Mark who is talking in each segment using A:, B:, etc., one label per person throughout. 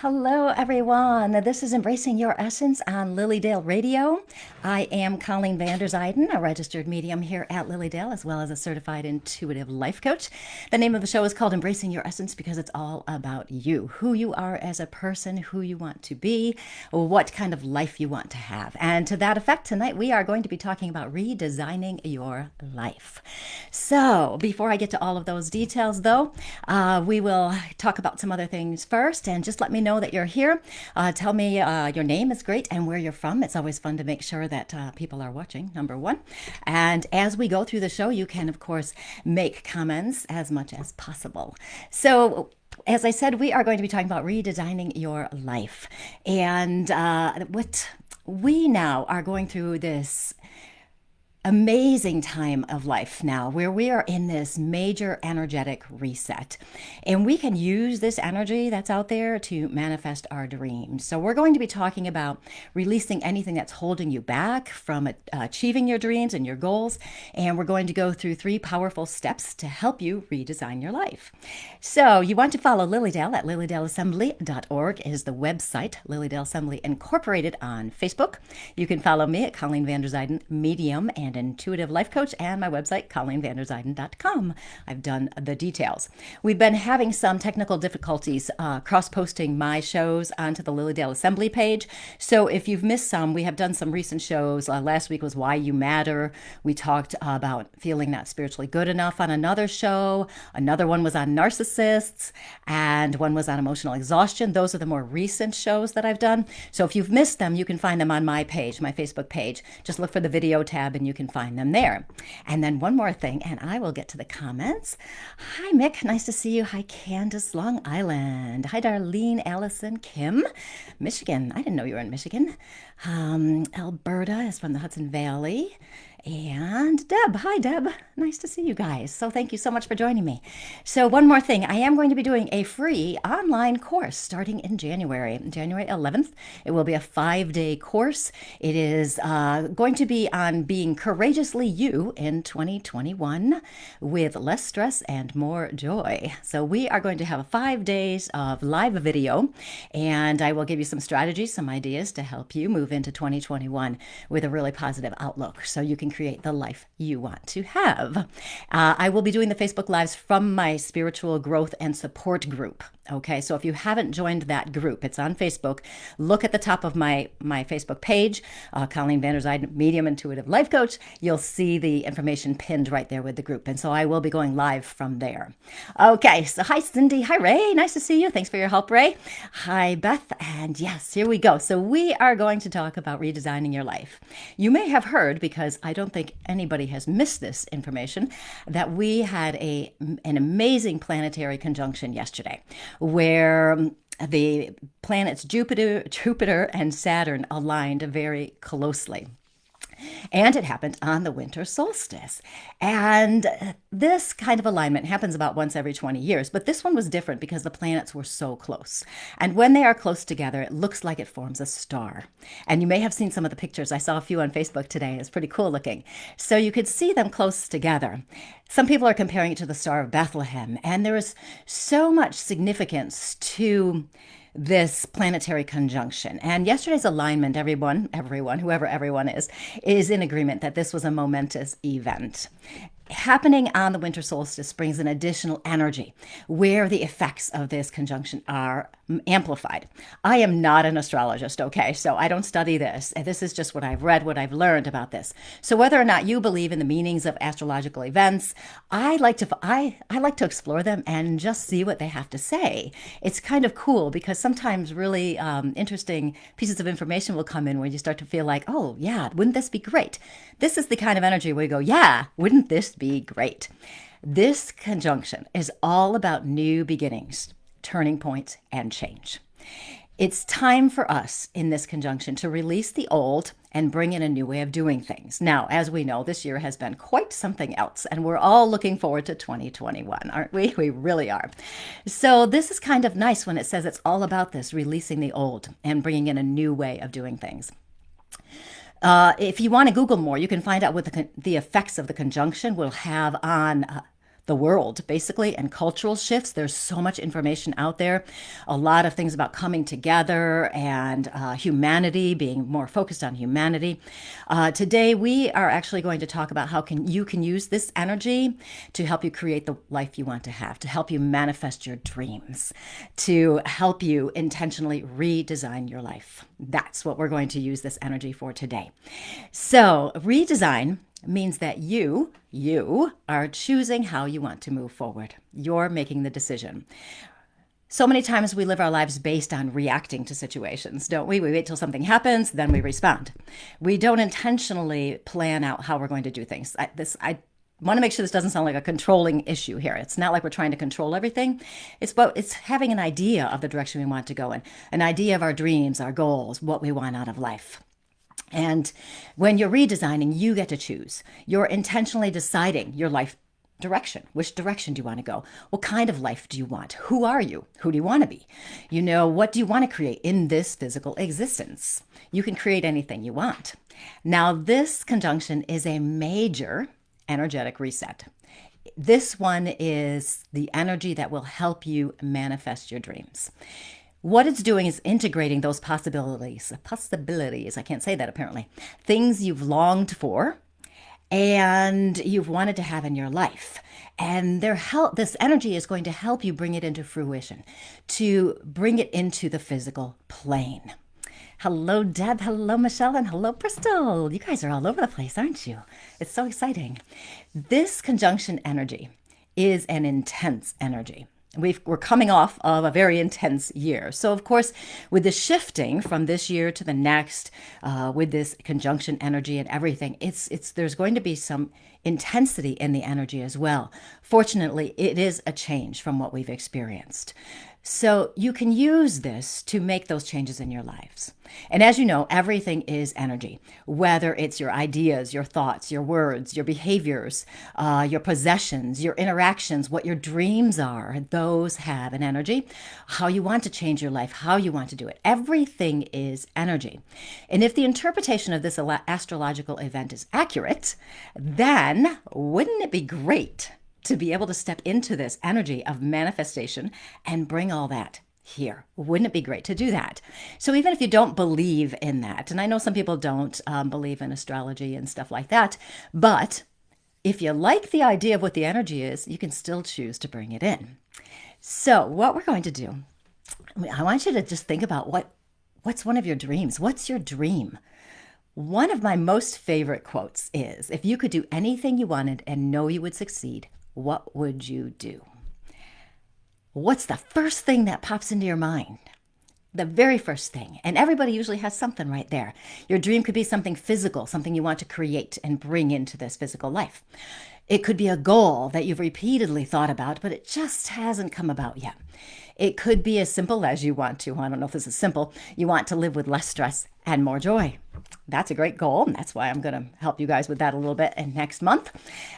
A: Hello, everyone. This is Embracing Your Essence on Lilydale Radio. I am Colleen Van Zuyden, a registered medium here at Lilydale, as well as a certified intuitive life coach. The name of the show is called Embracing Your Essence because it's all about you, who you are as a person, who you want to be, what kind of life you want to have. And to that effect, tonight we are going to be talking about redesigning your life. So, before I get to all of those details, though, we will talk about some other things first, and just let me know that you're here. Tell me your name is great and where you're from. It's always fun to make sure that people are watching, number one. And as we go through the show, you can, of course, make comments as much as possible. So, as I said, we are going to be talking about redesigning your life. And what we now are going through this amazing time of life now where we are in this major energetic reset, and we can use this energy that's out there to manifest our dreams. So we're going to be talking about releasing anything that's holding you back from achieving your dreams and your goals, and we're going to go through 3 powerful steps to help you redesign your life. So you want to follow Lilydale at lilydaleassembly.org is the website. Lilydale Assembly Incorporated on Facebook. You can follow me at Colleen Van Zuyden Medium and intuitive life coach, and my website, ColleenVanderzuyden.com. I've done the details. We've been having some technical difficulties cross-posting my shows onto the Lilydale Assembly page. So if you've missed some, we have done some recent shows. Last week was Why You Matter. We talked about feeling not spiritually good enough on another show. Another one was on narcissists, and one was on emotional exhaustion. Those are the more recent shows that I've done. So if you've missed them, you can find them on my page, my Facebook page. Just look for the video tab and you can find them there. And then one more thing, and I will get to the comments. Hi, Mick. Nice to see you. Hi, Candace, Long Island. Hi, Darlene, Allison, Kim, Michigan. I didn't know you were in Michigan. Alberta is from the Hudson Valley. And Deb. Hi, Deb. Nice to see you guys. So thank you so much for joining me. So one more thing. I am going to be doing a free online course starting in January 11th. It will be a 5-day course. It is going to be on being courageously you in 2021 with less stress and more joy. So we are going to have 5 days of live video, and I will give you some strategies, some ideas to help you move into 2021 with a really positive outlook so you can create the life you want to have. I will be doing the Facebook Lives from my spiritual growth and support group. Okay, so if you haven't joined that group, it's on Facebook. Look at the top of my Facebook page, Colleen Van Zuyden, Medium Intuitive Life Coach. You'll see the information pinned right there with the group. And so I will be going live from there. Okay, so hi, Cindy. Hi, Ray. Nice to see you. Thanks for your help, Ray. Hi, Beth. And yes, here we go. So we are going to talk about redesigning your life. You may have heard, because I don't think anybody has missed this information, that we had an amazing planetary conjunction yesterday, where the planets Jupiter and Saturn aligned very closely. And it happened on the winter solstice. And this kind of alignment happens about once every 20 years, but this one was different because the planets were so close. And when they are close together, it looks like it forms a star. And you may have seen some of the pictures. I saw a few on Facebook today. It's pretty cool looking. So you could see them close together. Some people are comparing it to the Star of Bethlehem, and there is so much significance to this planetary conjunction. And yesterday's alignment, whoever everyone is in agreement that this was a momentous event. Happening on the winter solstice brings an additional energy where the effects of this conjunction are amplified. I am not an astrologist, okay? So I don't study this. This is just what I've read, what I've learned about this. So whether or not you believe in the meanings of astrological events, I like to explore them and just see what they have to say. It's kind of cool because sometimes really interesting pieces of information will come in where you start to feel like, oh yeah, wouldn't this be great? This is the kind of energy where you go, yeah, wouldn't this be great? This conjunction is all about new beginnings, turning points, and change. It's time for us in this conjunction to release the old and bring in a new way of doing things. Now, as we know, this year has been quite something else, and we're all looking forward to 2021, aren't we? We really are. So this is kind of nice when it says it's all about this, releasing the old and bringing in a new way of doing things. If you want to Google more, you can find out what the effects of the conjunction will have on the world, basically, and cultural shifts. There's so much information out there, a lot of things about coming together and humanity, being more focused on humanity. Today, we are actually going to talk about how you can use this energy to help you create the life you want to have, to help you manifest your dreams, to help you intentionally redesign your life. That's what we're going to use this energy for today. So, redesign means that you are choosing how you want to move forward. You're making the decision. So many times we live our lives based on reacting to situations, don't we? We wait till something happens, then we respond. We don't intentionally plan out how we're going to do things. I want to make sure this doesn't sound like a controlling issue here. It's not like we're trying to control everything. It's having an idea of the direction we want to go in, an idea of our dreams, our goals, what we want out of life. And when you're redesigning, you get to choose. You're intentionally deciding your life direction. Which direction do you want to go? What kind of life do you want? Who are you? Who do you want to be? What do you want to create in this physical existence? You can create anything you want. Now, this conjunction is a major energetic reset. This one is the energy that will help you manifest your dreams. What it's doing is integrating those possibilities, I can't say that apparently, things you've longed for and you've wanted to have in your life. And this energy is going to help you bring it into fruition, to bring it into the physical plane. Hello, Deb. Hello, Michelle. And hello, Bristol. You guys are all over the place, aren't you? It's so exciting. This conjunction energy is an intense energy. We're coming off of a very intense year. So, of course, with the shifting from this year to the next, with this conjunction energy and everything, there's going to be some intensity in the energy as well. Fortunately, it is a change from what we've experienced. So you can use this to make those changes in your lives. And as you know, everything is energy, whether it's your ideas, your thoughts, your words, your behaviors, your possessions, your interactions, what your dreams are, those have an energy. How you want to change your life, how you want to do it. Everything is energy. And if the interpretation of this astrological event is accurate, then wouldn't it be great to be able to step into this energy of manifestation and bring all that here? Wouldn't it be great to do that? So even if you don't believe in that, and I know some people don't believe in astrology and stuff like that, but if you like the idea of what the energy is, you can still choose to bring it in. So what we're going to do, I want you to just think about what's one of your dreams? What's your dream? One of my most favorite quotes is, if you could do anything you wanted and know you would succeed, what would you do? What's the first thing that pops into your mind? The very first thing. And everybody usually has something right there. Your dream could be something physical, something you want to create and bring into this physical life. It could be a goal that you've repeatedly thought about, but it just hasn't come about yet. It could be as simple as you want to, I don't know if this is simple, you want to live with less stress and more joy. That's a great goal, and that's why I'm going to help you guys with that a little bit in next month.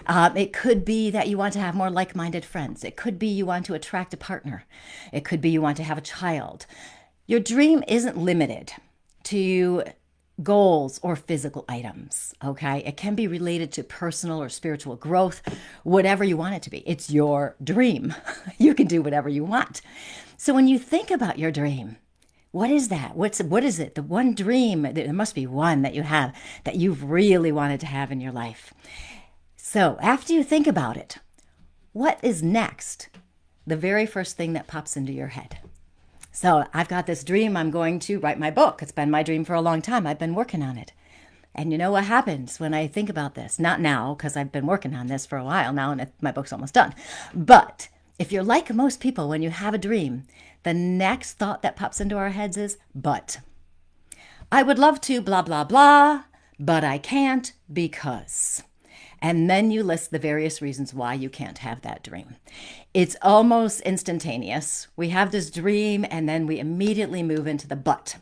A: It could be that you want to have more like-minded friends. It could be you want to attract a partner. It could be you want to have a child. Your dream isn't limited to goals or physical items, okay? It can be related to personal or spiritual growth, whatever you want it to be. It's your dream. You can do whatever you want. So when you think about your dream, what is that? What is it? The one dream, there must be one that you have that you've really wanted to have in your life. So after you think about it, what is next? The very first thing that pops into your head. So I've got this dream. I'm going to write my book. It's been my dream for a long time. I've been working on it. And you know what happens when I think about this? Not now, because I've been working on this for a while now and my book's almost done. But if you're like most people, when you have a dream, the next thought that pops into our heads is, but. I would love to blah, blah, blah, but I can't because. And then you list the various reasons why you can't have that dream. It's almost instantaneous. We have this dream and then we immediately move into the but.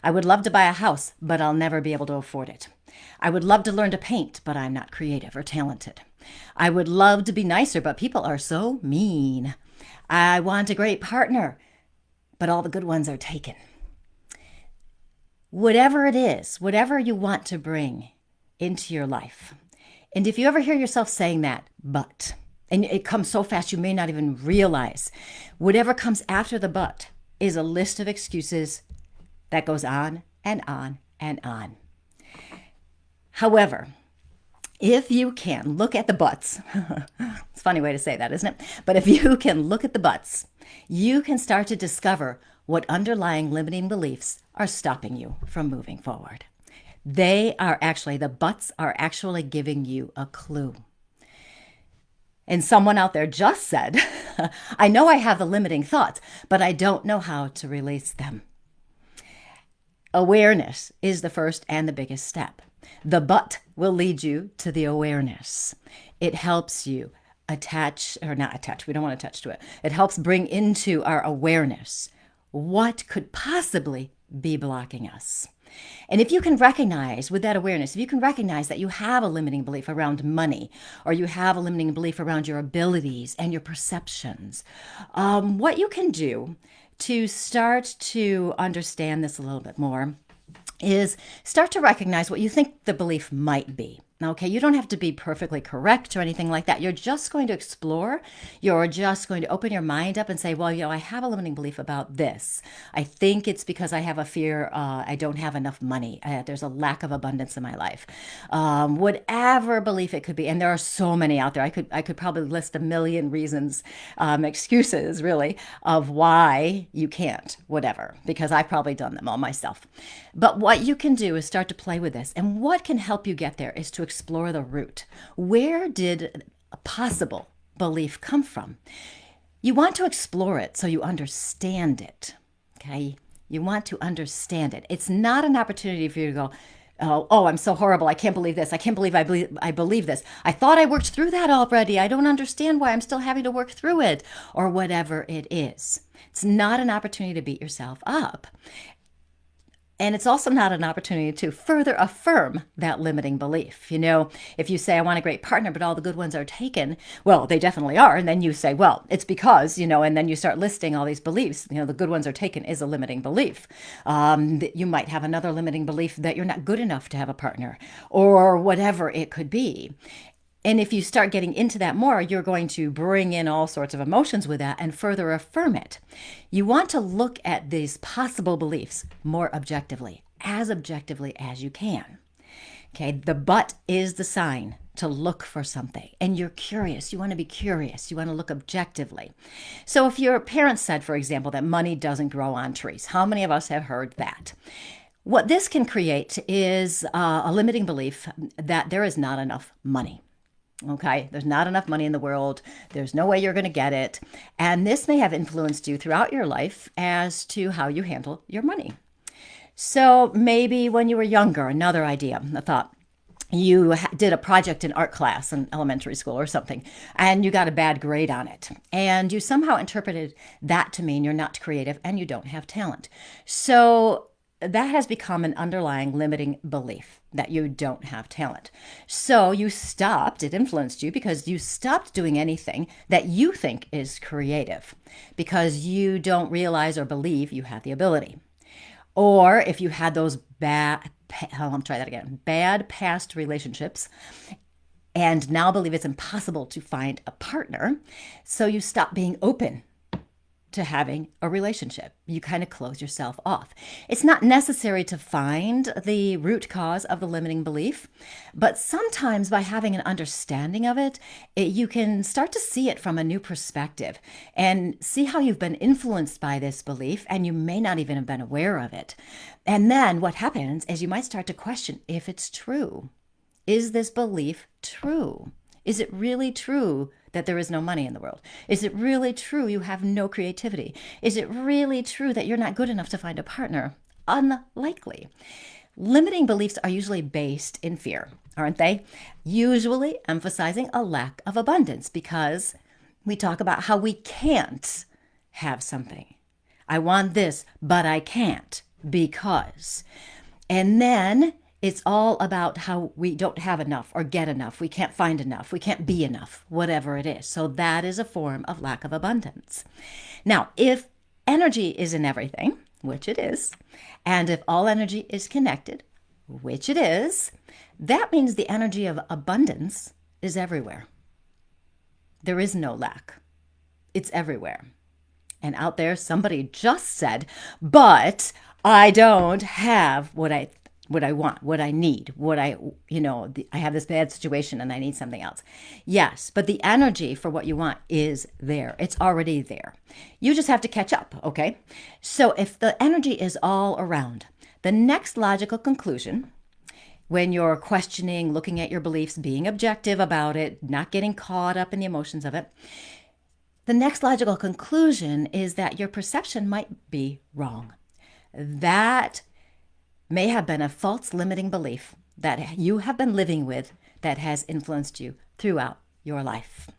A: I would love to buy a house, but I'll never be able to afford it. I would love to learn to paint, but I'm not creative or talented. I would love to be nicer, but people are so mean. I want a great partner, but all the good ones are taken. Whatever it is, whatever you want to bring into your life. And if you ever hear yourself saying that, but, And it comes so fast you may not even realize. Whatever comes after the but is a list of excuses that goes on and on and on. However, if you can look at the buts, it's a funny way to say that, isn't it? But if you can look at the buts, you can start to discover what underlying limiting beliefs are stopping you from moving forward. The buts are actually giving you a clue. And someone out there just said, I know I have the limiting thoughts, but I don't know how to release them. Awareness is the first and the biggest step. The but will lead you to the awareness. It helps you we don't want to attach to it. It helps bring into our awareness what could possibly be blocking us. And if you can recognize with that awareness, if you can recognize that you have a limiting belief around money, or you have a limiting belief around your abilities and your perceptions, what you can do to start to understand this a little bit more is start to recognize what you think the belief might be. Okay, you don't have to be perfectly correct or anything like that. You're just going to explore. You're just going to open your mind up and say, well, I have a limiting belief about this. I think it's because I have a fear I don't have enough money. There's a lack of abundance in my life. Whatever belief it could be. And there are so many out there. I could probably list a million reasons, excuses really, of why you can't, whatever, because I've probably done them all myself. But what you can do is start to play with this. And what can help you get there is to explore the root. Where did a possible belief come from? You want to explore it so you understand it. Okay? You want to understand it. It's not an opportunity for you to go, oh, I'm so horrible. I can't believe this. I can't believe I believe this. I thought I worked through that already. I don't understand why I'm still having to work through it, or whatever it is. It's not an opportunity to beat yourself up. And it's also not an opportunity to further affirm that limiting belief. If you say, I want a great partner, but all the good ones are taken, well, they definitely are. And then you say, well, it's because, and then you start listing all these beliefs. The good ones are taken is a limiting belief. You might have another limiting belief that you're not good enough to have a partner, or whatever it could be. And if you start getting into that more, you're going to bring in all sorts of emotions with that and further affirm it. You want to look at these possible beliefs more objectively as you can. Okay, the but is the sign to look for something. And you're curious. You want to be curious. You want to look objectively. So if your parents said, for example, that money doesn't grow on trees, how many of us have heard that? What this can create is a limiting belief that there is not enough money. Okay, there's not enough money in the world. There's no way you're going to get it. And this may have influenced you throughout your life as to how you handle your money. So maybe when you were younger, another idea, a thought, you did a project in art class in elementary school or something, and you got a bad grade on it. And you somehow interpreted that to mean you're not creative and you don't have talent. So that has become an underlying limiting belief that you don't have talent. So it influenced you because you stopped doing anything that you think is creative because you don't realize or believe you have the ability. Or if you had those bad past relationships and now believe it's impossible to find a partner, so you stop being open to having a relationship. You kind of close yourself off. It's not necessary to find the root cause of the limiting belief, but sometimes by having an understanding of it, you can start to see it from a new perspective and see how you've been influenced by this belief, and you may not even have been aware of it. And then what happens is you might start to question if it's true. Is this belief true? Is it really true that there is no money in the world? Is it really true you have no creativity? Is it really true that you're not good enough to find a partner? Unlikely. Limiting beliefs are usually based in fear, aren't they? Usually emphasizing a lack of abundance because we talk about how we can't have something. I want this, but I can't because. And then it's all about how we don't have enough or get enough. We can't find enough. We can't be enough, whatever it is. So that is a form of lack of abundance. Now, if energy is in everything, which it is, and if all energy is connected, which it is, that means the energy of abundance is everywhere. There is no lack. It's everywhere. And out there, somebody just said, but I don't have what I want, what I need, I have this bad situation and I need something else. Yes, but the energy for what you want is there. It's already there. You just have to catch up, okay? So if the energy is all around, the next logical conclusion, when you're questioning, looking at your beliefs, being objective about it, not getting caught up in the emotions of it, the next logical conclusion is that your perception might be wrong. That may have been a false limiting belief that you have been living with that has influenced you throughout your life.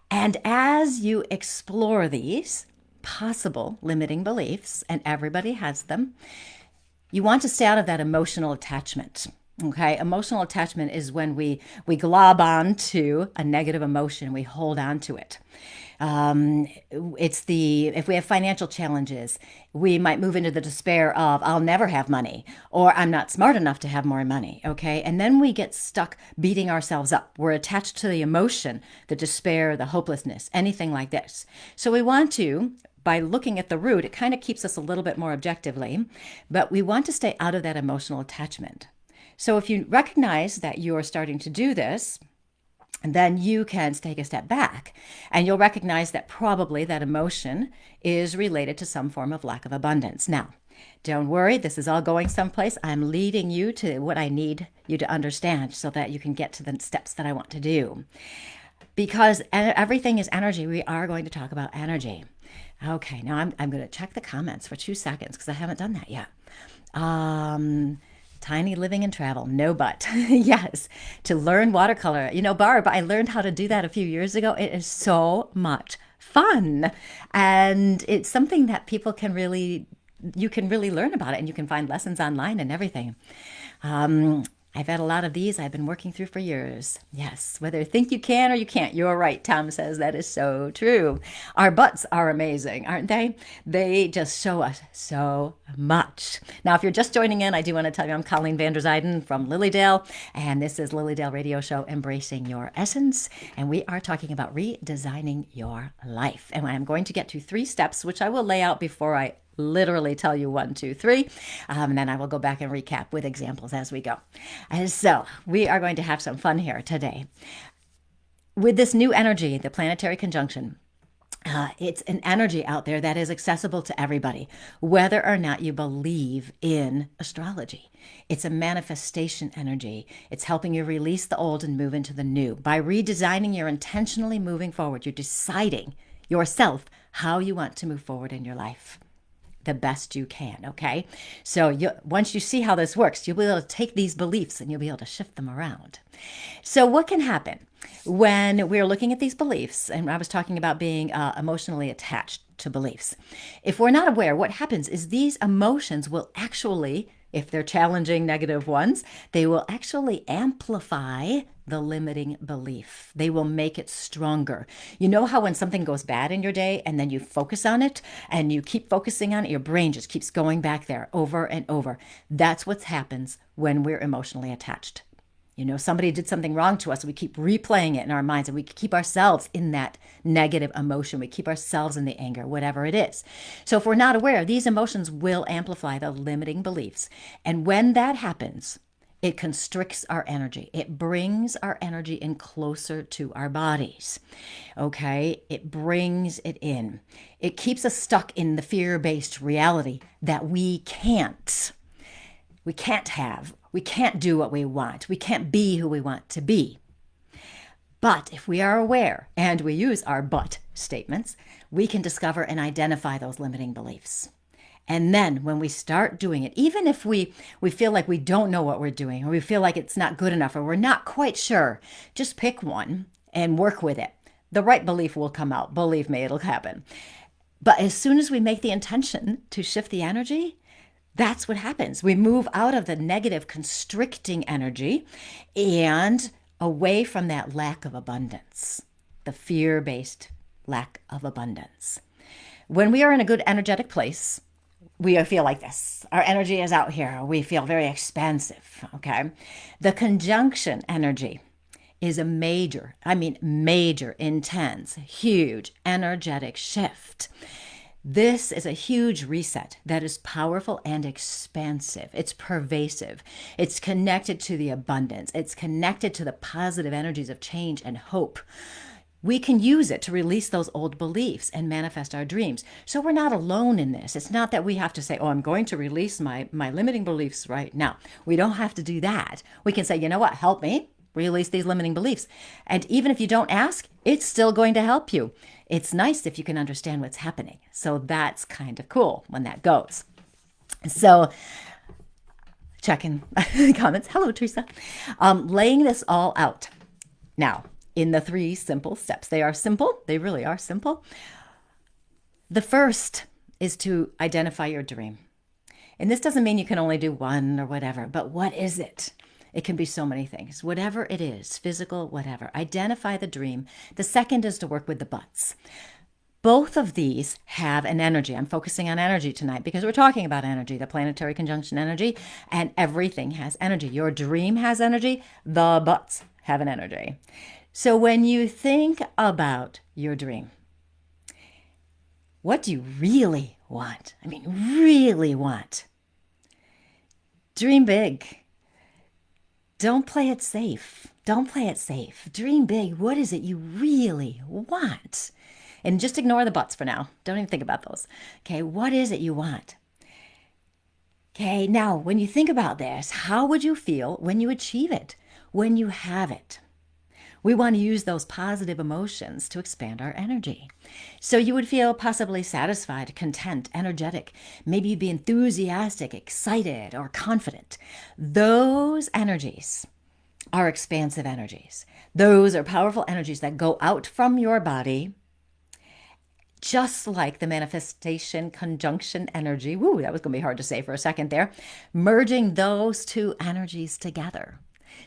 A: And as you explore these possible limiting beliefs, and everybody has them, you want to stay out of that emotional attachment. Okay, emotional attachment is when we glob on to a negative emotion, we hold on to it. If we have financial challenges, we might move into the despair of, I'll never have money, or I'm not smart enough to have more money, okay? And then we get stuck beating ourselves up. We're attached to the emotion, the despair, the hopelessness, anything like this. So we want to, by looking at the root, it kind of keeps us a little bit more objectively, but we want to stay out of that emotional attachment. So if you recognize that you're starting to do this, then you can take a step back and you'll recognize that probably that emotion is related to some form of lack of abundance. Now, don't worry, this is all going someplace. I'm leading you to what I need you to understand so that you can get to the steps that I want to do. Because everything is energy, we are going to talk about energy. Okay, now I'm going to check the comments for 2 seconds because I haven't done that yet. Tiny living and travel, no but. Yes, to learn watercolor. Barb, I learned how to do that a few years ago. It is so much fun. And it's something that you can really learn about it, and you can find lessons online and everything. I've had a lot of these I've been working through for years. Yes, whether you think you can or you can't. You're right, Tom says. That is so true. Our butts are amazing, aren't they? They just show us so much. Now, if you're just joining in, I do want to tell you I'm Colleen Vander Zijden from Lilydale, and this is Lilydale Radio Show, Embracing Your Essence, and we are talking about redesigning your life. And I'm going to get to 3 steps, which I will lay out before I literally tell you 1, 2, 3. And then I will go back and recap with examples as we go. And so we are going to have some fun here today. With this new energy, the planetary conjunction, it's an energy out there that is accessible to everybody, whether or not you believe in astrology. It's a manifestation energy. It's helping you release the old and move into the new. By redesigning, you're intentionally moving forward. You're deciding yourself how you want to move forward in your life the best you can, okay? So once you see how this works, you'll be able to take these beliefs and you'll be able to shift them around. So what can happen when we're looking at these beliefs, and I was talking about being emotionally attached to beliefs. If we're not aware, what happens is these emotions will actually, if they're challenging negative ones, they will actually amplify the limiting belief. They will make it stronger. You know how when something goes bad in your day and then you focus on it and you keep focusing on it, your brain just keeps going back there over and over. That's what happens when we're emotionally attached. Somebody did something wrong to us. We keep replaying it in our minds and we keep ourselves in that negative emotion. We keep ourselves in the anger, whatever it is. So if we're not aware, these emotions will amplify the limiting beliefs. And when that happens, it constricts our energy. It brings our energy in closer to our bodies. Okay? It brings it in. It keeps us stuck in the fear-based reality that we can't have. We can't do what we want. We can't be who we want to be. But if we are aware and we use our but statements, we can discover and identify those limiting beliefs. And then when we start doing it, even if we feel like we don't know what we're doing, or we feel like it's not good enough, or we're not quite sure, just pick one and work with it. The right belief will come out. Believe me, it'll happen. But as soon as we make the intention to shift the energy, that's what happens. We move out of the negative constricting energy and away from that lack of abundance, the fear-based lack of abundance. When we are in a good energetic place, we feel like this. Our energy is out here. We feel very expansive, okay? The conjunction energy is a major, I mean major, intense, huge, energetic shift. This is a huge reset that is powerful and expansive. It's pervasive. It's connected to the abundance. It's connected to the positive energies of change and hope. We can use it to release those old beliefs and manifest our dreams. So we're not alone in this. It's not that we have to say, oh, I'm going to release my limiting beliefs right now. We don't have to do that. We can say, you know what, help me release these limiting beliefs. And even if you don't ask, it's still going to help you. It's nice if you can understand what's happening. So that's kind of cool when that goes. So checking the comments. Hello, Teresa. Laying this all out. Now, in the 3 simple steps. They are simple. They really are simple. The first is to identify your dream. And this doesn't mean you can only do one or whatever, but what is it? It can be so many things. Whatever it is, physical, whatever. Identify the dream. The second is to work with the buts. Both of these have an energy. I'm focusing on energy tonight because we're talking about energy, the planetary conjunction energy, and everything has energy. Your dream has energy. The buts have an energy. So when you think about your dream, what do you really want? I mean, really want? Dream big. Don't play it safe. Don't play it safe. Dream big. What is it you really want? And just ignore the buts for now. Don't even think about those. Okay, what is it you want? Okay, now when you think about this, how would you feel when you achieve it, when you have it? We want to use those positive emotions to expand our energy. So you would feel possibly satisfied, content, energetic. Maybe you'd be enthusiastic, excited, or confident. Those energies are expansive energies. Those are powerful energies that go out from your body, just like the manifestation conjunction energy. Woo, that was going to be hard to say for a second there. Merging those 2 energies together.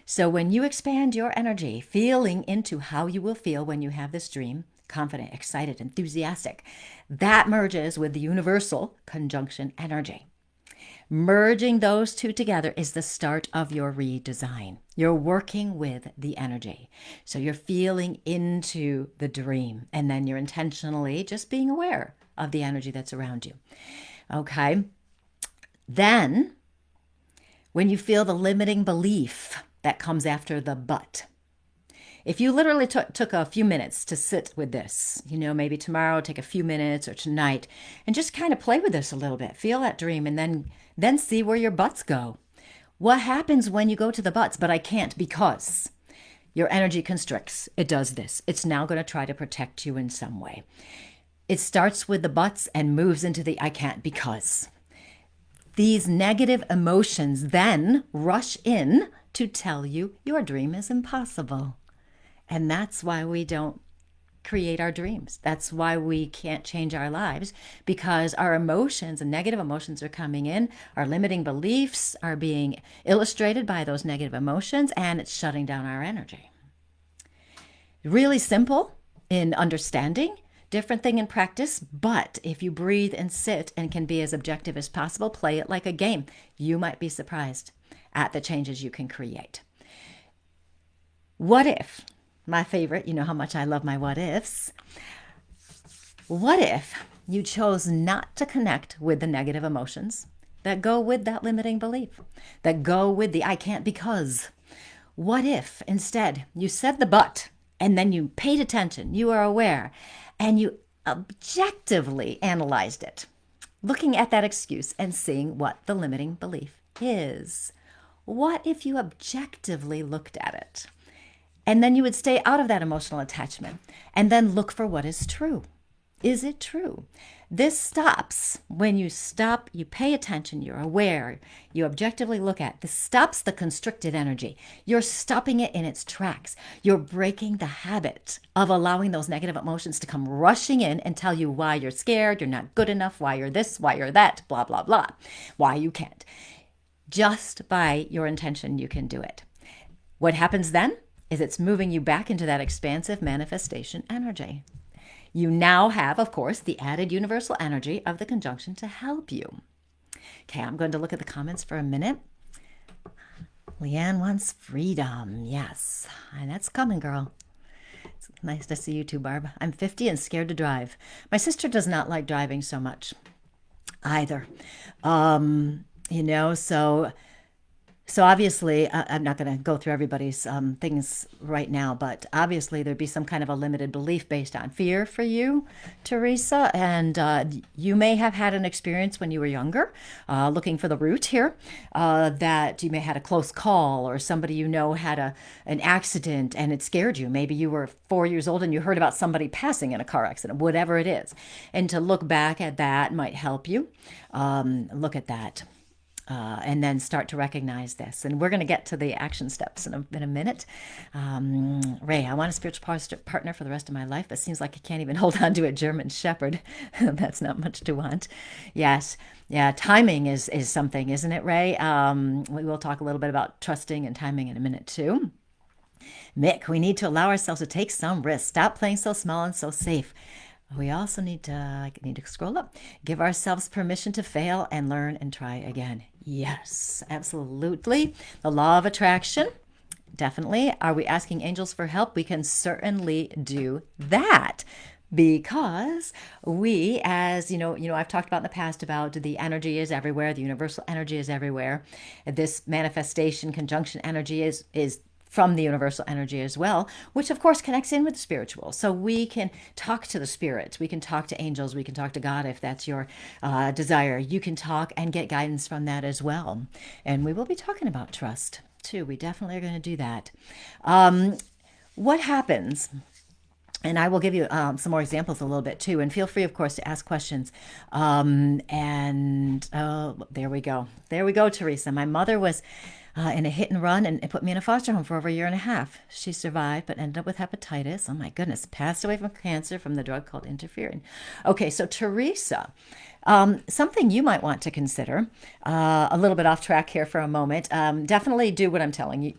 A: So when you expand your energy, feeling into how you will feel when you have this dream, confident, excited, enthusiastic, that merges with the universal conjunction energy. Merging those 2 together is the start of your redesign. You're working with the energy. So you're feeling into the dream, and then you're intentionally just being aware of the energy that's around you. Okay? Then, when you feel the limiting belief that comes after the but. If you literally took a few minutes to sit with this, maybe tomorrow, take a few minutes, or tonight, and just kind of play with this a little bit, feel that dream, and then see where your buts go. What happens when you go to the buts, but I can't because? Your energy constricts. It does this. It's now going to try to protect you in some way. It starts with the buts and moves into the I can't because. These negative emotions then rush in to tell you your dream is impossible. And that's why we don't create our dreams. That's why we can't change our lives, because our emotions and negative emotions are coming in. Our limiting beliefs are being illustrated by those negative emotions, and it's shutting down our energy. Really simple in understanding, different thing in practice, but if you breathe and sit and can be as objective as possible, play it like a game, you might be surprised at the changes you can create. What if, my favorite, you know how much I love my what ifs. What if you chose not to connect with the negative emotions that go with that limiting belief, that go with the I can't because? What if instead you said the but, and then you paid attention, you are aware, and you objectively analyzed it, looking at that excuse and seeing what the limiting belief is? What if you objectively looked at it? And then you would stay out of that emotional attachment and then look for what is true. Is it true? This stops when you stop, you pay attention, you're aware, you objectively look at. This stops the constricted energy. You're stopping it in its tracks. You're breaking the habit of allowing those negative emotions to come rushing in and tell you why you're scared, you're not good enough, why you're this, why you're that, blah, blah, blah, why you can't. Just by your intention, you can do it. What happens then is it's moving you back into that expansive manifestation energy. You now have, of course, the added universal energy of the conjunction to help you. Okay, I'm going to look at the comments for a minute. Leanne wants freedom. Yes. And that's coming, girl. It's nice to see you too, Barb. I'm 50 and scared to drive. My sister does not like driving so much either. So obviously, I'm not going to go through everybody's things right now, but obviously there'd be some kind of a limited belief based on fear for you, Teresa. And you may have had an experience when you were younger, looking for the root here, that you may have had a close call or somebody you know had an accident and it scared you. Maybe you were 4 years old and you heard about somebody passing in a car accident, whatever it is. And to look back at that might help you. Look at that. And then start to recognize this. And we're going to get to the action steps in a minute. Ray, I want a spiritual partner for the rest of my life, but it seems like I can't even hold on to a German Shepherd. That's not much to want. Yes. Yeah, timing is something, isn't it, Ray? We will talk a little bit about trusting and timing in a minute, too. Mick, we need to allow ourselves to take some risks. Stop playing so small and so safe. We also need to scroll up. Give ourselves permission to fail and learn and try again. Yes, absolutely. The law of attraction, definitely. Are we asking angels for help? We can certainly do that. Because we, as I've talked about in the past about the energy is everywhere, the universal energy is everywhere. This manifestation conjunction energy is from the universal energy as well, which of course connects in with the spiritual. So we can talk to the spirits, we can talk to angels, we can talk to God if that's your desire. You can talk and get guidance from that as well. And we will be talking about trust too. We definitely are going to do that. What happens? And I will give you some more examples a little bit too. And feel free, of course, to ask questions. There we go. There we go, Teresa. My mother was in a hit and run and it put me in a foster home for over a year and a half. She survived, but ended up with hepatitis. Oh my goodness. Passed away from cancer from the drug called interferon. Okay, so Teresa, something you might want to consider, a little bit off track here for a moment. Definitely do what I'm telling you.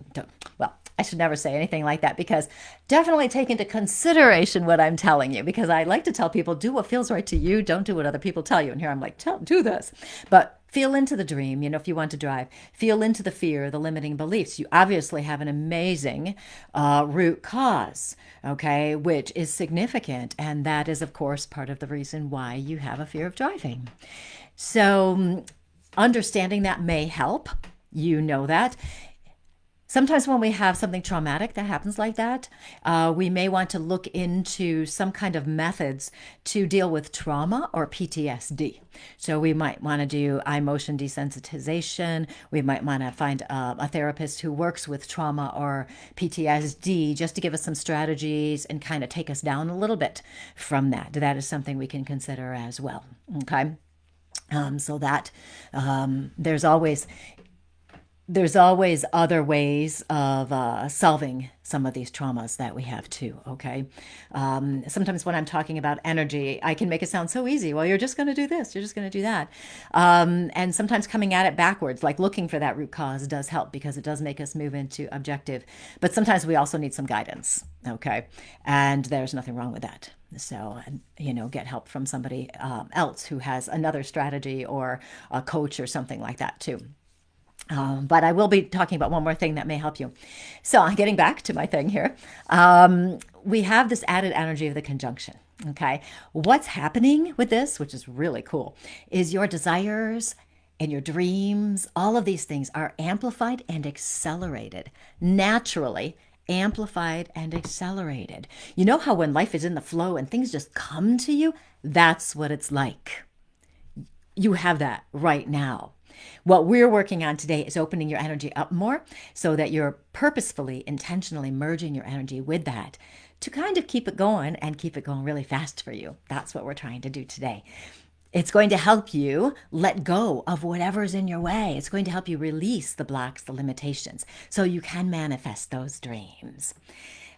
A: Well, I should never say anything like that, because definitely take into consideration what I'm telling you, because I like to tell people, do what feels right to you. Don't do what other people tell you. And here I'm like, do this. But feel into the dream, if you want to drive. Feel into the fear, the limiting beliefs. You obviously have an amazing root cause, okay, which is significant. And that is, of course, part of the reason why you have a fear of driving. So understanding that may help. You know that. Sometimes when we have something traumatic that happens like that, we may want to look into some kind of methods to deal with trauma or PTSD. So we might want to do eye motion desensitization. We might want to find a therapist who works with trauma or PTSD just to give us some strategies and kind of take us down a little bit from that. That is something we can consider as well. Okay. So that there's always other ways of solving some of these traumas that we have too, okay? Sometimes when I'm talking about energy, I can make it sound so easy. Well, you're just going to do this, you're just going to do that. And sometimes coming at it backwards, like looking for that root cause, does help, because it does make us move into objective. But sometimes we also need some guidance, okay? And there's nothing wrong with that. So, get help from somebody else who has another strategy, or a coach or something like that too. But I will be talking about one more thing that may help you. So getting back to my thing here, we have this added energy of the conjunction. Okay. What's happening with this, which is really cool, is your desires and your dreams, all of these things are amplified and accelerated naturally. Amplified and accelerated. You know how when life is in the flow and things just come to you? That's what it's like. You have that right now. What we're working on today is opening your energy up more so that you're purposefully, intentionally merging your energy with that to kind of keep it going, and keep it going really fast for you. That's what we're trying to do today. It's going to help you let go of whatever's in your way. It's going to help you release the blocks, the limitations, so you can manifest those dreams.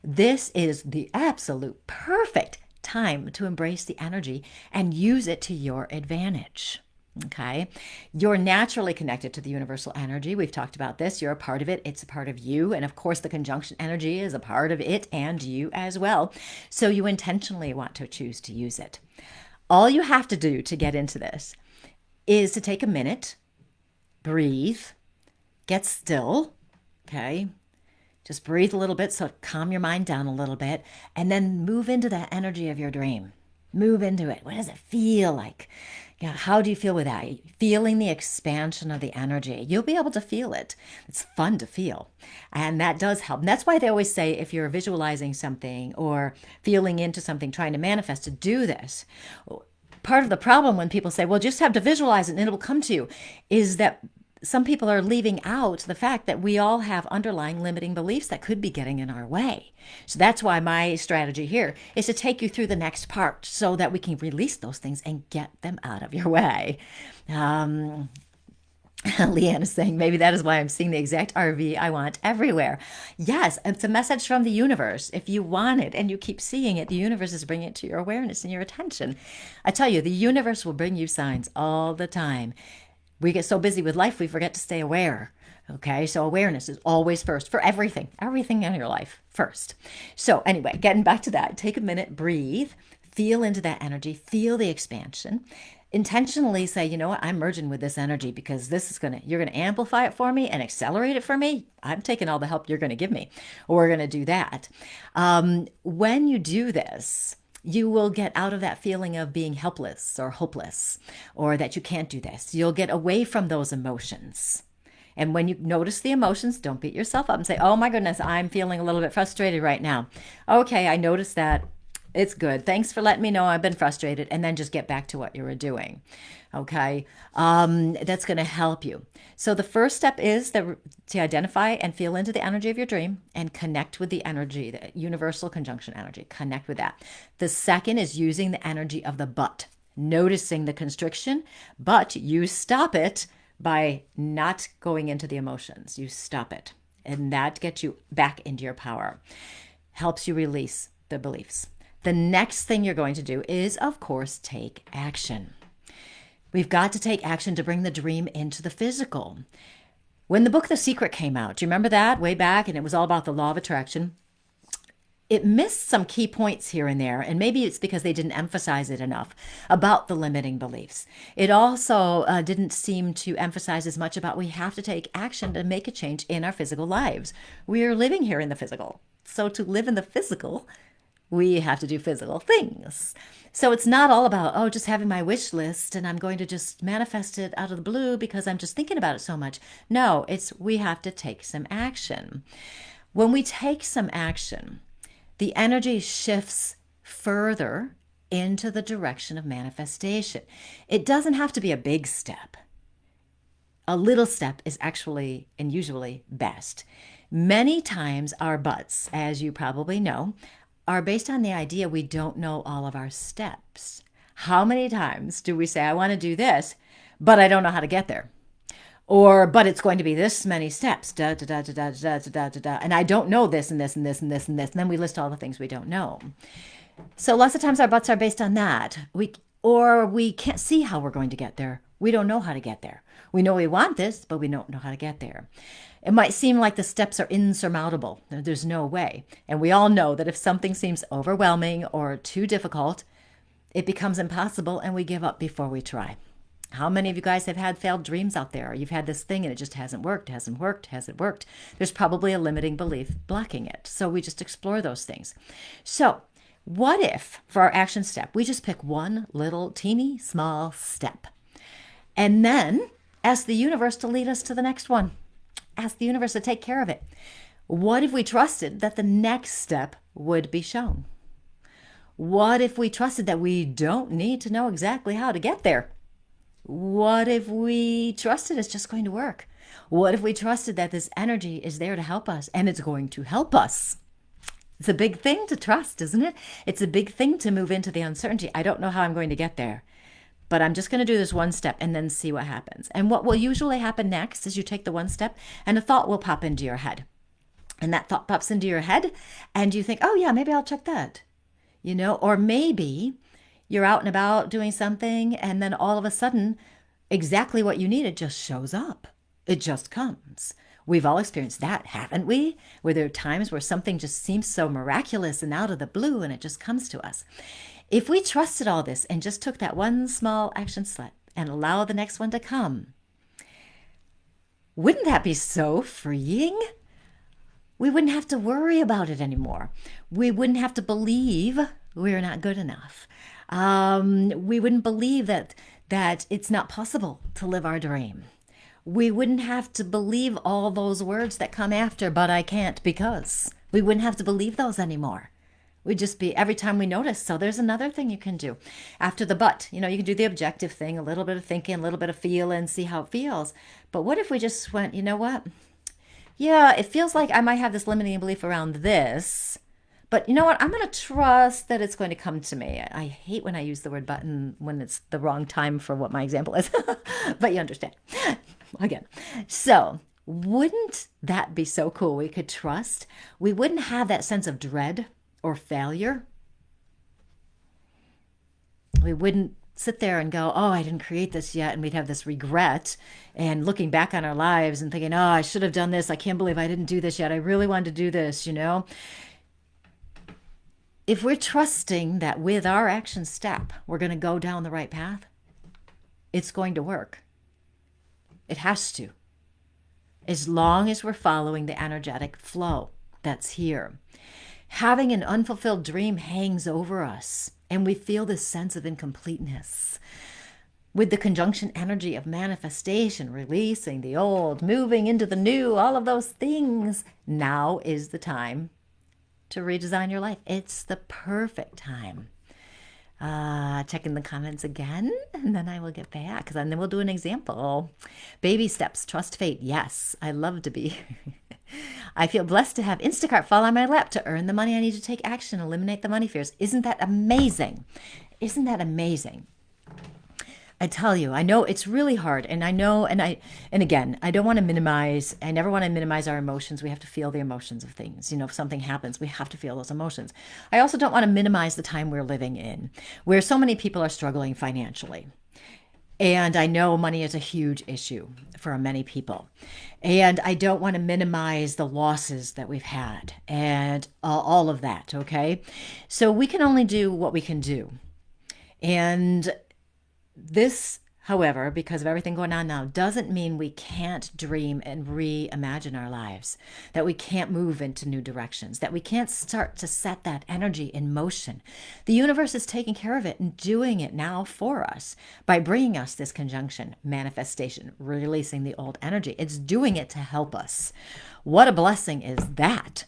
A: This is the absolute perfect time to embrace the energy and use it to your advantage. Okay. You're naturally connected to the universal energy. We've talked about this. You're a part of it. It's a part of you. And of course, the conjunction energy is a part of it and you as well. So you intentionally want to choose to use it. All you have to do to get into this is to take a minute, breathe, get still, Okay. Just breathe a little bit, so calm your mind down a little bit, and then move into that energy of your dream. Move into it. What does it feel like? Yeah, how do you feel with that? Feeling the expansion of the energy. You'll be able to feel it. It's fun to feel. And that does help. And that's why they always say if you're visualizing something or feeling into something, trying to manifest, to do this. Part of the problem when people say, well, just have to visualize it and it'll come to you, is that some people are leaving out the fact that we all have underlying limiting beliefs that could be getting in our way. So that's why my strategy here is to take you through the next part so that we can release those things and get them out of your way. Leanne is saying, maybe that is why I'm seeing the exact RV I want everywhere. Yes, it's a message from the universe. If you want it and you keep seeing it, the universe is bringing it to your awareness and your attention. I tell you, the universe will bring you signs all the time. We get so busy with life, we forget to stay aware. Okay, so awareness is always first for everything in your life first. So anyway, getting back to that, take a minute, breathe, feel into that energy, feel the expansion. Intentionally say, you know what, I'm merging with this energy because you're gonna amplify it for me and accelerate it for me. I'm taking all the help you're gonna give me. We're gonna do that. When you do this, you will get out of that feeling of being helpless or hopeless or that you can't do this. You'll get away from those emotions. And when you notice the emotions, don't beat yourself up and say, oh my goodness, I'm feeling a little bit frustrated right now. Okay, I noticed that. It's good. Thanks for letting me know I've been frustrated. And then just get back to what you were doing. Okay, that's going to help you. So the first step is to identify and feel into the energy of your dream and connect with the energy, the universal conjunction energy. Connect with that. The second is using the energy of the but, noticing the constriction, but you stop it by not going into the emotions. You stop it. And that gets you back into your power. Helps you release the beliefs. The next thing you're going to do is, of course, take action. We've got to take action to bring the dream into the physical. When the book The Secret came out, do you remember that way back? And it was all about the law of attraction. It missed some key points here and there, and maybe it's because they didn't emphasize it enough about the limiting beliefs. It also didn't seem to emphasize as much about we have to take action to make a change in our physical lives. We are living here in the physical. So to live in the physical, we have to do physical things. So it's not all about, just having my wish list and I'm going to just manifest it out of the blue because I'm just thinking about it so much. No, we have to take some action. When we take some action, the energy shifts further into the direction of manifestation. It doesn't have to be a big step. A little step is actually and usually best. Many times our buts, as you probably know, are based on the idea we don't know all of our steps. How many times do we say, I want to do this, but I don't know how to get there? Or, but it's going to be this many steps, da, da, da, da, da, da, da, da, da, and I don't know this and this and this and this and this. And then we list all the things we don't know. So lots of times our buts are based on that. We can't see how we're going to get there. We don't know how to get there. We know we want this, but we don't know how to get there. It might seem like the steps are insurmountable. There's no way. And we all know that if something seems overwhelming or too difficult, it becomes impossible and we give up before we try. How many of you guys have had failed dreams out there? You've had this thing and it just hasn't worked. There's probably a limiting belief blocking it. So we just explore those things. So what if for our action step, we just pick one little teeny small step and then ask the universe to lead us to the next one? Ask the universe to take care of it. What if we trusted that the next step would be shown? What if we trusted that we don't need to know exactly how to get there? What if we trusted it's just going to work? What if we trusted that this energy is there to help us and it's going to help us? It's a big thing to trust, isn't it? It's a big thing to move into the uncertainty. I don't know how I'm going to get there, but I'm just going to do this one step and then see what happens. And what will usually happen next is you take the one step and a thought will pop into your head. And that thought pops into your head and you think, oh yeah, maybe I'll check that. Or maybe you're out and about doing something and then all of a sudden exactly what you needed just shows up. It just comes. We've all experienced that, haven't we? Where there are times where something just seems so miraculous and out of the blue and it just comes to us. If we trusted all this and just took that one small action step and allow the next one to come, wouldn't that be so freeing? We wouldn't have to worry about it anymore. We wouldn't have to believe we're not good enough. We wouldn't believe that it's not possible to live our dream. We wouldn't have to believe all those words that come after, but I can't because. We wouldn't have to believe those anymore. We'd just be every time we notice. So there's another thing you can do. After the but, you can do the objective thing, a little bit of thinking, a little bit of feeling, see how it feels. But what if we just went, you know what? Yeah, it feels like I might have this limiting belief around this. But you know what? I'm going to trust that it's going to come to me. I hate when I use the word button when it's the wrong time for what my example is. But you understand. Again. So, wouldn't that be so cool? We could trust. We wouldn't have that sense of dread or failure. We wouldn't sit there and go, oh, I didn't create this yet. And we'd have this regret and looking back on our lives and thinking, oh, I should have done this. I can't believe I didn't do this yet. I really wanted to do this. If we're trusting that with our action step, we're going to go down the right path, it's going to work. It has to. As long as we're following the energetic flow that's here. Having an unfulfilled dream hangs over us, and we feel this sense of incompleteness. With the conjunction energy of manifestation, releasing the old, moving into the new, all of those things, now is the time to redesign your life. It's the perfect time. Check in the comments again, and then I will get back, and then we'll do an example. Baby steps, trust fate. Yes, I love to be. I feel blessed to have Instacart fall on my lap to earn the money I need to take action, eliminate the money fears. Isn't that amazing? Isn't that amazing? I tell you, I know it's really hard, and I know, and again, I don't want to minimize, I never want to minimize our emotions. We have to feel the emotions of things. If something happens, we have to feel those emotions. I also don't want to minimize the time we're living in, where so many people are struggling financially. And I know money is a huge issue for many people. And I don't want to minimize the losses that we've had and all of that, okay? So we can only do what we can do. And this, however, because of everything going on now, doesn't mean we can't dream and reimagine our lives, that we can't move into new directions, that we can't start to set that energy in motion. The universe is taking care of it and doing it now for us by bringing us this conjunction, manifestation, releasing the old energy. It's doing it to help us. What a blessing is that?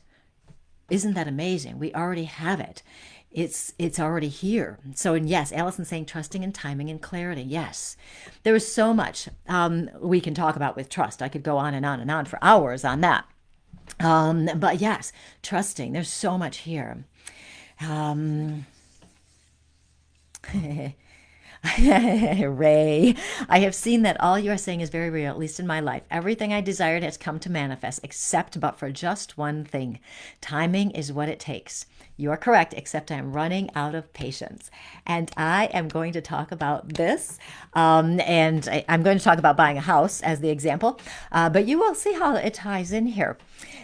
A: Isn't that amazing? We already have it. It's already here. So, and yes, Allison's saying trusting and timing and clarity. Yes, there is so much we can talk about with trust. I could go on and on and on for hours on that. But yes, trusting. There's so much here. Ray, I have seen that all you are saying is very real, at least in my life. Everything I desired has come to manifest, except but for just one thing. Timing is what it takes. You are correct, except I'm running out of patience. And I am going to talk about this. I'm going to talk about buying a house as the example. But you will see how it ties in here.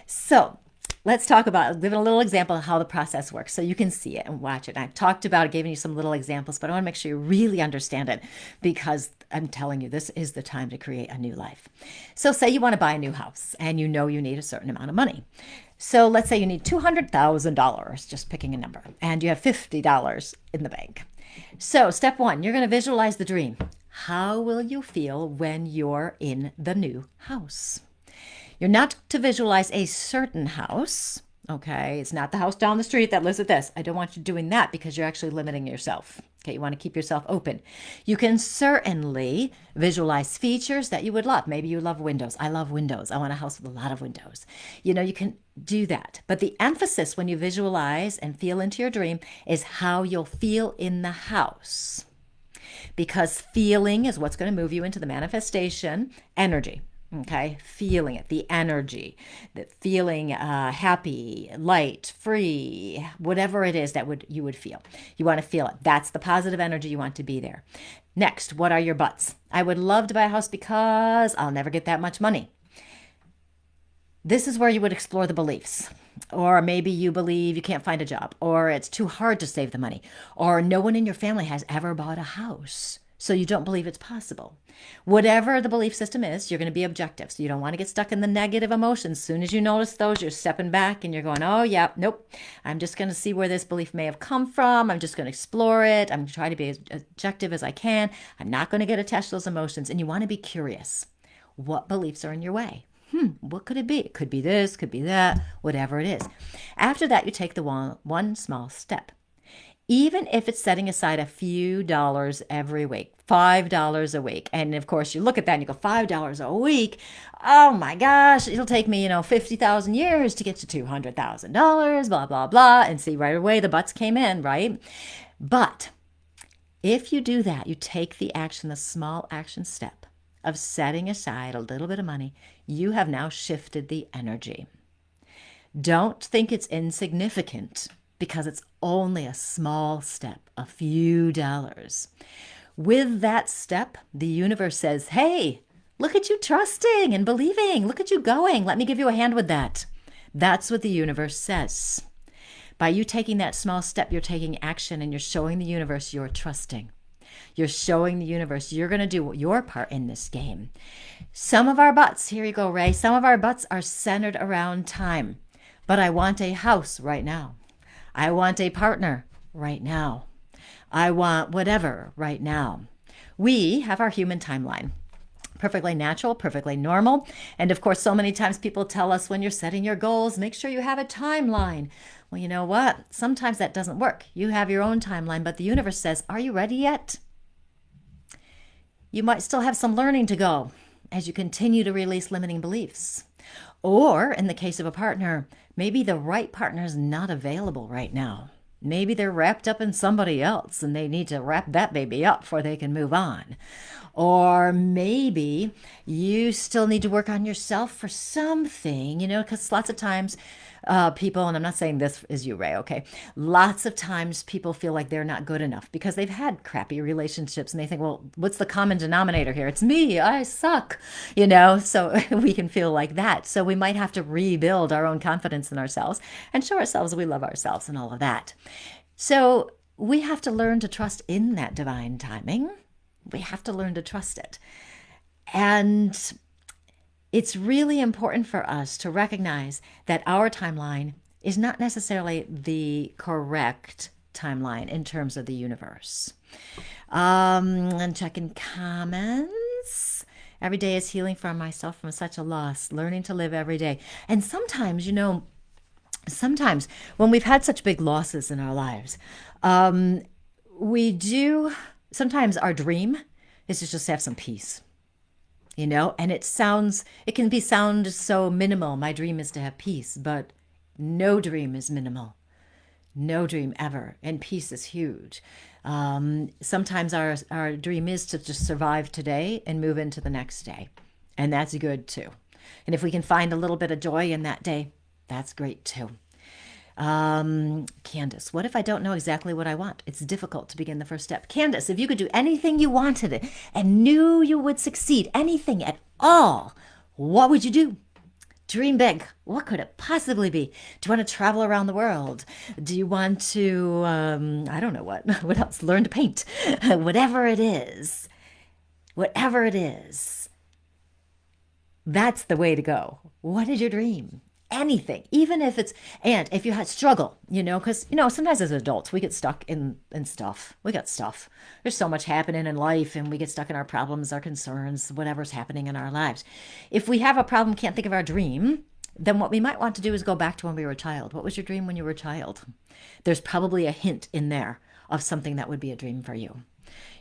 A: So let's talk about, give a little example of how the process works so you can see it and watch it. I've talked about it, giving you some little examples, but I want to make sure you really understand it because I'm telling you, this is the time to create a new life. So say you want to buy a new house and you know you need a certain amount of money. So let's say you need $200,000, just picking a number, and you have $50 in the bank. So step one, you're going to visualize the dream. How will you feel when you're in the new house? You're not to visualize a certain house, okay? It's not the house down the street that lives with this. I don't want you doing that because you're actually limiting yourself. Okay, you want to keep yourself open. You can certainly visualize features that you would love. Maybe you love windows. I love windows. I want a house with a lot of windows. You can do that. But the emphasis when you visualize and feel into your dream is how you'll feel in the house. Because feeling is what's going to move you into the manifestation energy. Okay, feeling it, the energy, the feeling happy, light, free, whatever it is that you would feel. You want to feel it. That's the positive energy you want to be there. Next, what are your buts? I would love to buy a house because I'll never get that much money. This is where you would explore the beliefs. Or maybe you believe you can't find a job, or it's too hard to save the money, or no one in your family has ever bought a house. So you don't believe it's possible. Whatever the belief system is, you're going to be objective. So you don't want to get stuck in the negative emotions. As soon as you notice those, you're stepping back and you're going, oh, yeah, nope. I'm just going to see where this belief may have come from. I'm just going to explore it. I'm trying to be as objective as I can. I'm not going to get attached to those emotions. And you want to be curious. What beliefs are in your way? What could it be? It could be this, could be that, whatever it is. After that, you take the one small step. Even if it's setting aside a few dollars every week, $5 a week. And of course, you look at that and you go, $5 a week? Oh my gosh, it'll take me, 50,000 years to get to $200,000, blah, blah, blah. And see, right away, the buts came in, right? But if you do that, you take the action, the small action step of setting aside a little bit of money, you have now shifted the energy. Don't think it's insignificant, because it's only a small step, a few dollars. With that step, the universe says, hey, look at you trusting and believing. Look at you going. Let me give you a hand with that. That's what the universe says. By you taking that small step, you're taking action and you're showing the universe you're trusting. You're showing the universe you're going to do your part in this game. Some of our butts, here you go, Ray, some of our butts are centered around time. But I want a house right now. I want a partner right now. I want whatever right now. We have our human timeline. Perfectly natural, perfectly normal. And of course, so many times people tell us when you're setting your goals, make sure you have a timeline. Well, you know what? Sometimes that doesn't work. You have your own timeline, but the universe says, are you ready yet? You might still have some learning to go as you continue to release limiting beliefs. Or in the case of a partner, maybe the right partner is not available right now. Maybe they're wrapped up in somebody else and they need to wrap that baby up before they can move on. Or maybe you still need to work on yourself for something, because lots of times people, and I'm not saying this is you, Ray, okay? Lots of times people feel like they're not good enough because they've had crappy relationships and they think, well, what's the common denominator here? It's me, I suck, so we can feel like that. So we might have to rebuild our own confidence in ourselves and show ourselves we love ourselves and all of that. So we have to learn to trust in that divine timing. We have to learn to trust it. And it's really important for us to recognize that our timeline is not necessarily the correct timeline in terms of the universe. And checking comments. Every day is healing from myself from such a loss, learning to live every day. And sometimes, sometimes when we've had such big losses in our lives, sometimes our dream is to just have some peace. And it can sound so minimal. My dream is to have peace, but no dream is minimal. No dream ever. And peace is huge. Sometimes our dream is to just survive today and move into the next day. And that's good too. And if we can find a little bit of joy in that day, that's great too. Candace, what if I don't know exactly what I want? It's difficult to begin the first step. Candace, if you could do anything you wanted and knew you would succeed, anything at all, what would you do? Dream big. What could it possibly be? Do you want to travel around the world? Do you want to, I don't know what else? Learn to paint. Whatever it is, that's the way to go. What is your dream? Anything, even if if you had struggle, because, sometimes as adults, we get stuck in stuff. We got stuff. There's so much happening in life and we get stuck in our problems, our concerns, whatever's happening in our lives. If we have a problem, can't think of our dream, then what we might want to do is go back to when we were a child. What was your dream when you were a child? There's probably a hint in there of something that would be a dream for you.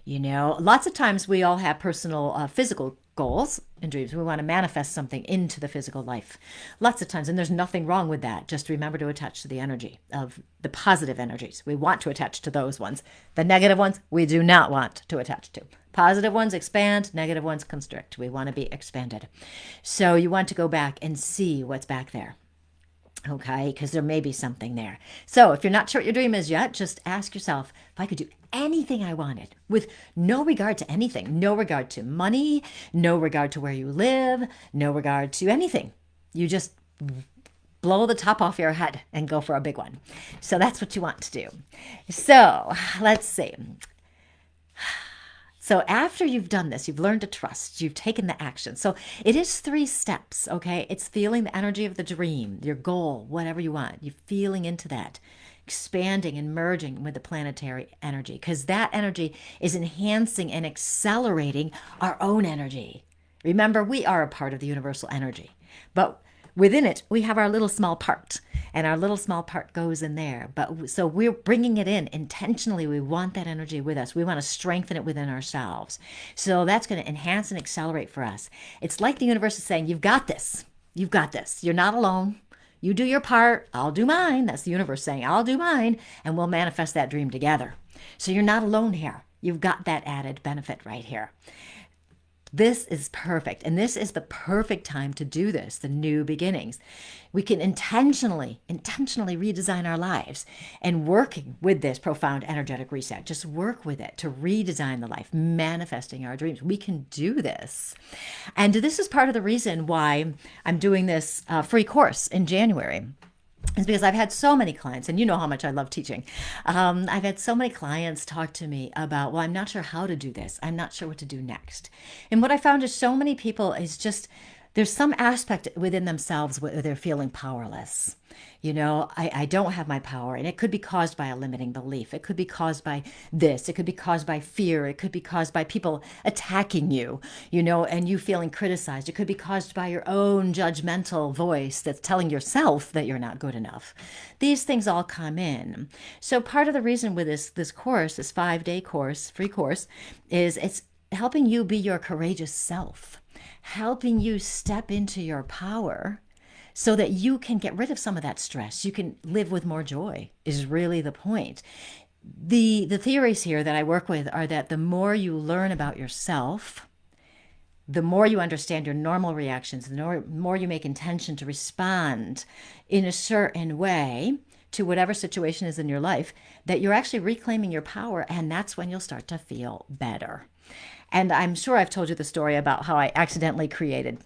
A: Lots of times we all have personal physical goals and dreams. We want to manifest something into the physical life. Lots of times, and there's nothing wrong with that. Just remember to attach to the energy of the positive energies. We want to attach to those ones. The negative ones, we do not want to attach to. Positive ones expand, negative ones constrict. We want to be expanded. So you want to go back and see what's back there. Okay, because there may be something there. So if you're not sure what your dream is yet, just ask yourself, if I could do anything I wanted with no regard to anything, no regard to money, no regard to where you live, no regard to anything. You just blow the top off your head and go for a big one. So that's what you want to do. So let's see. So after you've done this, you've learned to trust, you've taken the action. So it is 3 steps, okay? It's feeling the energy of the dream, your goal, whatever you want. You're feeling into that, expanding and merging with the planetary energy, because that energy is enhancing and accelerating our own energy. Remember, we are a part of the universal energy, but within it, we have our little small part, and our little small part goes in there. But so we're bringing it in intentionally. We want that energy with us. We want to strengthen it within ourselves. So that's going to enhance and accelerate for us. It's like the universe is saying, you've got this. You've got this. You're not alone. You do your part. I'll do mine. That's the universe saying, I'll do mine, and we'll manifest that dream together. So you're not alone here. You've got that added benefit right here. This is perfect. And this is the perfect time to do this, the new beginnings. We can intentionally redesign our lives, and working with this profound energetic reset, just work with it to redesign the life, manifesting our dreams. We can do this. And this is part of the reason why I'm doing this free course in January. Is because I've had so many clients, and you know how much I love teaching. I've had so many clients talk to me about, well, I'm not sure how to do this. I'm not sure what to do next. And what I found is so many people is just, there's some aspect within themselves where they're feeling powerless. You know, I don't have my power, and it could be caused by a limiting belief. It could be caused by this. It could be caused by fear. It could be caused by people attacking you, you know, and you feeling criticized. It could be caused by your own judgmental voice that's telling yourself that you're not good enough. These things all come in. So part of the reason with this course, this 5-day course, free course, is it's helping you be your courageous self, helping you step into your power, so that you can get rid of some of that stress. You can live with more joy is really the point. The theories here that I work with are that the more you learn about yourself, the more you understand your normal reactions, the more you make intention to respond in a certain way to whatever situation is in your life, that you're actually reclaiming your power, and that's when you'll start to feel better. And I'm sure I've told you the story about how I accidentally created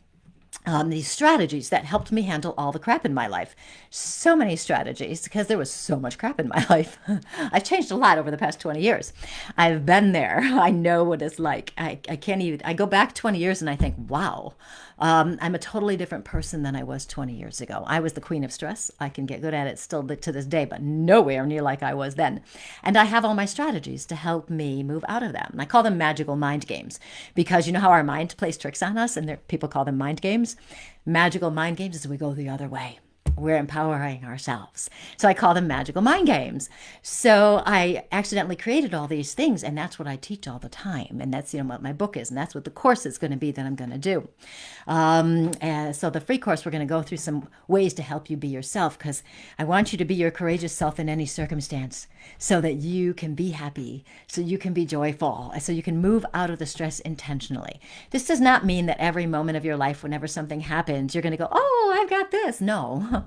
A: these strategies that helped me handle all the crap in my life. So many strategies, because there was so much crap in my life. I've changed a lot over the past 20 years. I've been there. I know what it's like. I can't even, I go back 20 years and I think, wow, I'm a totally different person than I was 20 years ago. I was the queen of stress. I can get good at it still to this day, but nowhere near like I was then. And I have all my strategies to help me move out of them. And I call them magical mind games, because you know how our mind plays tricks on us, and people call them mind games. Magical mind games is we go the other way. We're empowering ourselves. So I call them magical mind games. So I accidentally created all these things, and that's what I teach all the time. And that's, you know, what my book is, and that's what the course is going to be that I'm going to do. And so the free course, we're going to go through some ways to help you be yourself, because I want you to be your courageous self in any circumstance, so that you can be happy, so you can be joyful, so you can move out of the stress intentionally. This does not mean that every moment of your life, whenever something happens, you're going to go, oh, I've got this. No.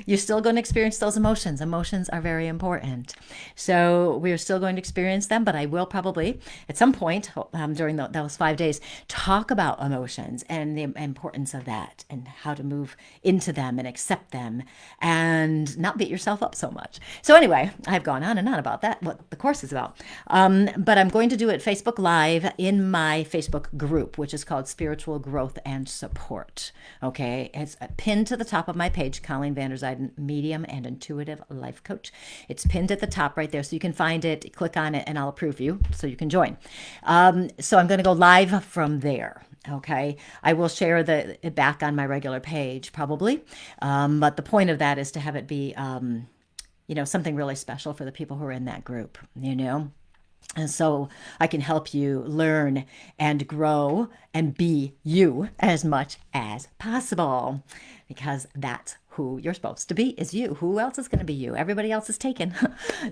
A: You're still going to experience those emotions. Emotions are very important. So we're still going to experience them, but I will probably at some point during those 5 days talk about emotions and the importance of that, and how to move into them and accept them and not beat yourself up so much. So anyway, I've gone on and on about that, what the course is about. But I'm going to do it Facebook Live in my Facebook group, which is called Spiritual Growth and Support. Okay, it's pinned to the top of my page, Colleen Vander Zijden, Medium and Intuitive Life Coach. It's pinned at the top right there, so you can find it, click on it, and I'll approve you so you can join. So I'm going to go live from there. Okay, I will share it back on my regular page probably, but the point of that is to have it be, something really special for the people who are in that group, And so I can help you learn and grow and be you as much as possible, because that's who you're supposed to be, is you. Who else is going to be you? Everybody else is taken.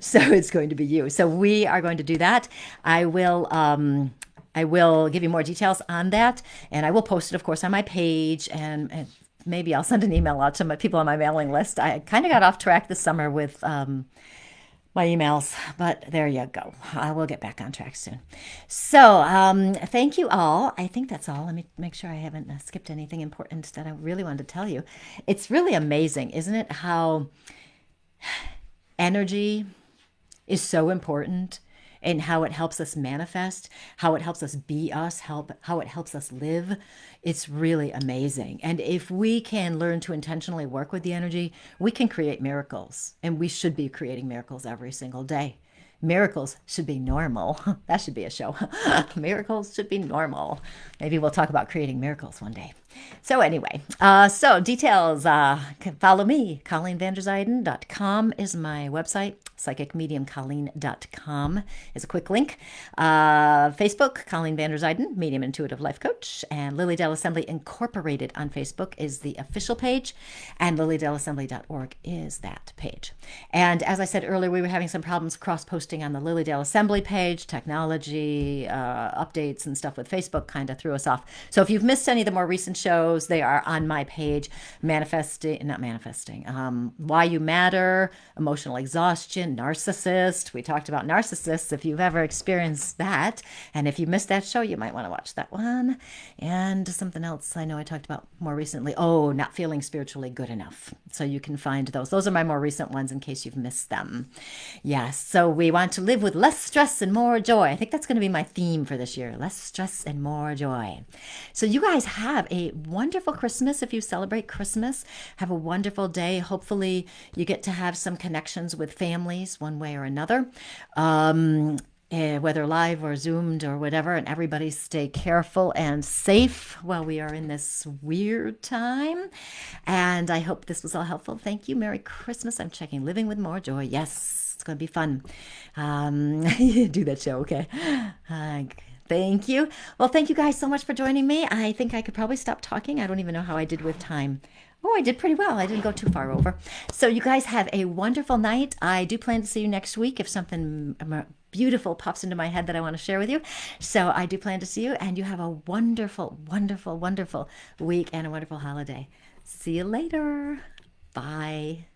A: So it's going to be you. So we are going to do that. I will give you more details on that, and I will post it, of course, on my page, and maybe I'll send an email out to my people on my mailing list. I kind of got off track this summer with my emails, but there you go. I will get back on track soon. So thank you all. I think that's all. Let me make sure I haven't skipped anything important that I really wanted to tell you. It's really amazing, isn't it, how energy is so important, and how it helps us manifest, how it helps us be us, how it helps us live. It's really amazing. And if we can learn to intentionally work with the energy, we can create miracles. And we should be creating miracles every single day. Miracles should be normal. That should be a show. Miracles should be normal. Maybe we'll talk about creating miracles one day. So anyway, so details, follow me. ColleenVanderzijden.com is my website. PsychicMediumColleen.com is a quick link. Facebook, Colleen Vanderzijden, Medium Intuitive Life Coach. And Lily Dale Assembly Incorporated on Facebook is the official page. And LilyDaleAssembly.org is that page. And as I said earlier, we were having some problems cross-posting on the Lily Dale Assembly page. Technology, updates and stuff with Facebook kind of threw us off. So if you've missed any of the more recent shows, they are on my page. Why You Matter, Emotional Exhaustion, Narcissist. We talked about narcissists, if you've ever experienced that. And if you missed that show, you might want to watch that one. And something else I know I talked about more recently. Oh, not feeling spiritually good enough. So you can find those. Those are my more recent ones in case you've missed them. Yes, so we want to live with less stress and more joy. I think that's going to be my theme for this year. Less stress and more joy. So you guys have a wonderful Christmas. If you celebrate Christmas, have a wonderful day. Hopefully you get to have some connections with families one way or another, whether live or Zoomed or whatever, and everybody stay careful and safe while we are in this weird time. And I hope this was all helpful. Thank you. Merry Christmas. I'm checking Living with More Joy. Yes, it's going to be fun. Do that show, okay? Thank you. Well, thank you guys so much for joining me. I think I could probably stop talking. I don't even know how I did with time. Oh, I did pretty well. I didn't go too far over. So you guys have a wonderful night. I do plan to see you next week if something beautiful pops into my head that I want to share with you. So I do plan to see you, and you have a wonderful, wonderful, wonderful week and a wonderful holiday. See you later. Bye.